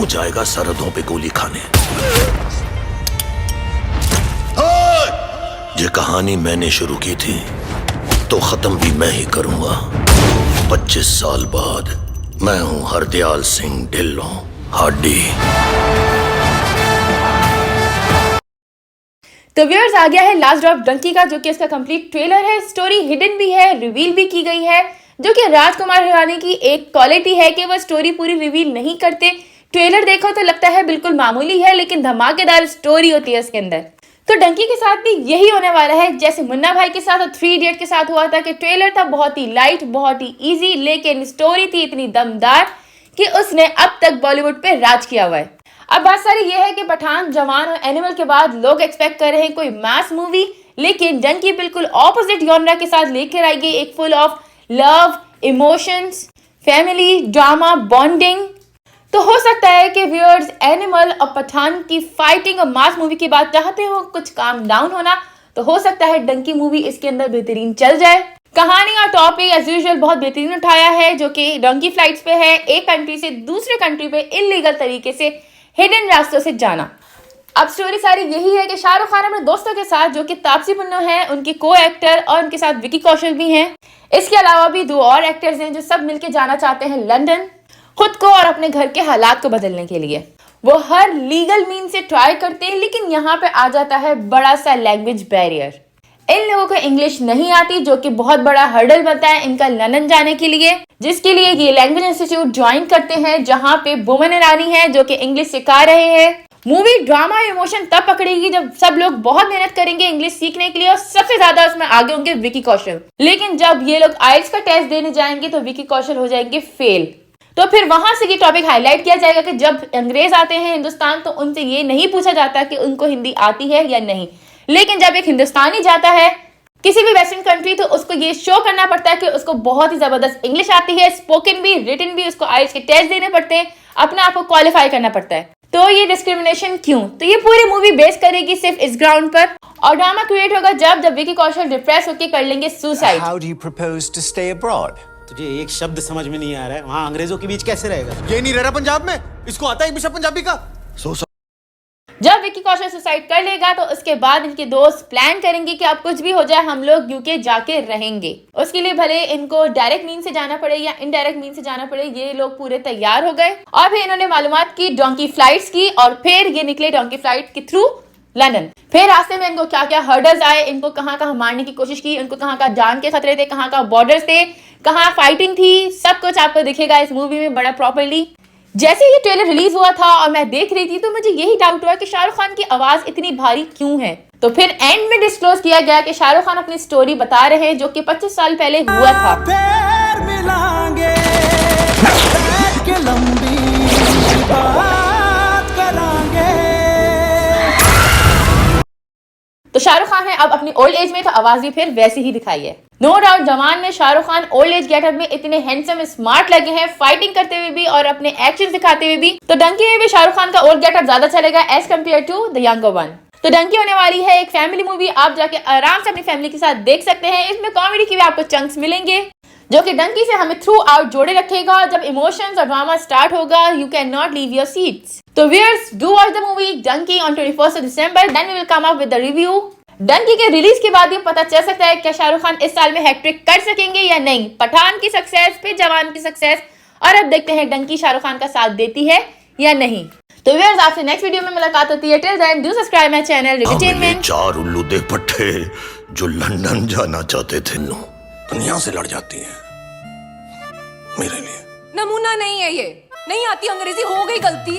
हो जाएगा सरहदों पे गोली खाने। ये कहानी मैंने शुरू की थी तो खत्म भी मैं ही करूंगा। 25 साल बाद मैं हूं हरदयाल सिंह ढिल्लों हाडी। तो व्यूअर्स, आ गया है लास्ट ड्रॉप डंकी का, जो कि इसका कंप्लीट ट्रेलर है। स्टोरी हिडन भी है, रिवील भी की गई है, जो कि राजकुमार हिरानी की एक क्वालिटी है कि वह स्टोरी पूरी रिवील नहीं करते। ट्रेलर देखो तो लगता है बिल्कुल मामूली है, लेकिन धमाकेदार स्टोरी होती है उसके अंदर। तो डंकी के साथ भी यही होने वाला है, जैसे मुन्ना भाई के साथ और 3 इडियट के साथ हुआ था कि ट्रेलर था बहुत ही लाइट, बहुत ही इजी, लेकिन स्टोरी थी इतनी दमदार कि उसने अब तक बॉलीवुड पे राज किया हुआ है। अब बात सारी ये है कि पठान, जवान और एनिमल के बाद लोग एक्सपेक्ट कर रहे हैं कोई मास मूवी, लेकिन डंकी बिल्कुल ऑपोजिट जॉनरा के साथ लेकर आई गई, एक full of love, emotions, family, drama, bonding. तो हो सकता है कि व्यूअर्स एनिमल और पठान की फाइटिंग और मास मूवी की बात चाहते हो कुछ काम डाउन होना, तो हो सकता है डंकी मूवी इसके अंदर बेहतरीन चल जाए। कहानी और टॉपिक एज यूजुअल बहुत बेहतरीन उठाया है, जो कि डंकी फ्लाइट्स पे है, एक कंट्री से दूसरे कंट्री पे इलीगल तरीके से हिडन रास्तों से जाना। अब स्टोरी सारी यही है कि शाहरुख खान अपने दोस्तों के साथ, जो कि तापसी पन्नू है उनकी को एक्टर, और उनके साथ विकी कौशल भी हैं। इसके अलावा भी 2 और एक्टर्स हैं जो सब मिलके जाना चाहते हैं लंदन, खुद को और अपने घर के हालात को बदलने के लिए। वो हर लीगल मीन से ट्राई करते हैं, लेकिन यहाँ पे आ जाता है बड़ा सा लैंग्वेज बैरियर। इन लोगों को इंग्लिश नहीं आती, जो कि बहुत बड़ा हर्डल बनता है इनका लंदन जाने के लिए, जिसके लिए ये लैंग्वेज इंस्टीट्यूट ज्वाइन करते हैं, जहाँ पे बोमन ईरानी है जो कि इंग्लिश सिखा रहे हैं। मूवी ड्रामा इमोशन तब पकड़ेगी जब सब लोग बहुत मेहनत करेंगे इंग्लिश सीखने के लिए, और सबसे ज्यादा उसमें आगे होंगे विकी कौशल। लेकिन जब ये लोग आइल्स का टेस्ट देने जाएंगे तो विकी कौशल हो जाएंगे फेल। तो फिर वहां से ये टॉपिक हाईलाइट किया जाएगा कि जब अंग्रेज आते हैं हिंदुस्तान तो उनसे ये नहीं पूछा जाता कि उनको हिंदी आती है या नहीं, लेकिन जब एक हिंदुस्तानी जाता है किसी भी वेस्टर्न कंट्री तो उसको ये शो करना पड़ता है कि उसको बहुत ही जबरदस्त इंग्लिश आती है, स्पोकन भी, रिटन भी, उसको आइल्स के टेस्ट देने पड़ते हैं, अपने आप को क्वालिफाई करना पड़ता है। तो ये डिस्क्रिमिनेशन क्यों? तो ये पूरी मूवी बेस करेगी सिर्फ इस ग्राउंड पर, और ड्रामा क्रिएट होगा जब विकी कौशल डिप्रेस होकर कर लेंगे suicide. How do you propose to stay abroad? तुझे एक शब्द समझ में नहीं आ रहा है, वहाँ अंग्रेजों के बीच कैसे रहेगा? ये नहीं रह रहा पंजाब में, इसको आता है बिशप पंजाबी का। जब विकी कौशल सुसाइड कर लेगा तो उसके बाद इनके दोस्त प्लान करेंगे कि अब कुछ भी हो जाए हम लोग यूके जाके रहेंगे। उसके लिए भले इनको डायरेक्ट मीन से जाना पड़े या इनडायरेक्ट मीन से जाना पड़े, ये लोग पूरे तैयार हो गए और फिर इन्होंने मालूमात की डोंकी फ्लाइट्स की, और फिर ये निकले डोंकी फ्लाइट के थ्रू लंदन। फिर रास्ते में इनको क्या क्या हर्डल्स आए, इनको कहाँ कहाँ मारने की कोशिश की, उनको कहाँ कहाँ जान के खतरे थे, कहाँ कहाँ बॉर्डर्स थे, कहाँ फाइटिंग थी, सब कुछ आपको दिखेगा इस मूवी में बड़ा प्रॉपरली। जैसे ये ट्रेलर रिलीज हुआ था और मैं देख रही थी तो मुझे यही डाउट हुआ कि शाहरुख खान की आवाज इतनी भारी क्यों है। तो फिर एंड में डिस्क्लोज किया गया कि शाहरुख खान अपनी स्टोरी बता रहे हैं जो कि 25 साल पहले हुआ था। फिर मिलांगे, बैठ के लंबी बात करांगे। तो शाहरुख खान है अब अपनी ओल्ड एज में, तो आवाज भी फिर वैसी ही दिखाई है। नो डाउट जवान में Shahrukh Khan old age getup में इतने हैंडसम स्मार्ट लगे हैं, फाइटिंग करते हुए भी और अपने एक्शन दिखाते हुए भी। तो डंकी में भी शाहरुख खान का ओल्ड गेटअप ज्यादा चलेगा as compared to the younger one. तो डंकी होने वाली है एक फैमिली मूवी, आप जाके आराम से अपनी फैमिली के साथ देख सकते हैं। इसमें कॉमेडी के भी आपको चंक्स मिलेंगे, जो कि डंकी से हमें थ्रू आउट जोड़े रखेगा। जब इमोशंस और ड्रामा स्टार्ट होगा, you can not leave your seats. तो viewers, do watch the movie Dunki on 21 December, then we will come up with the review. Dunki के रिलीज के बाद ये पता चल सकता है क्या शाहरुख खान इस साल में हैट्रिक कर सकेंगे या नहीं। पठान की सक्सेस, फिर जवान की सक्सेस, और अब देखते हैं डंकी शाहरुख खान का साथ देती है या नहीं। तो व्यूअर्स, आपसे नेक्स्ट वीडियो में मुलाकात होती है। Till then do subscribe my channel Revitainment. 4 उल्लू दे पट्टे जो लंदन जाना चाहते थे, नो दुनिया से लड़ जाती हैं मेरे लिए। नमूना नहीं है ये, नहीं आती अंग्रेजी, हो गई गलती।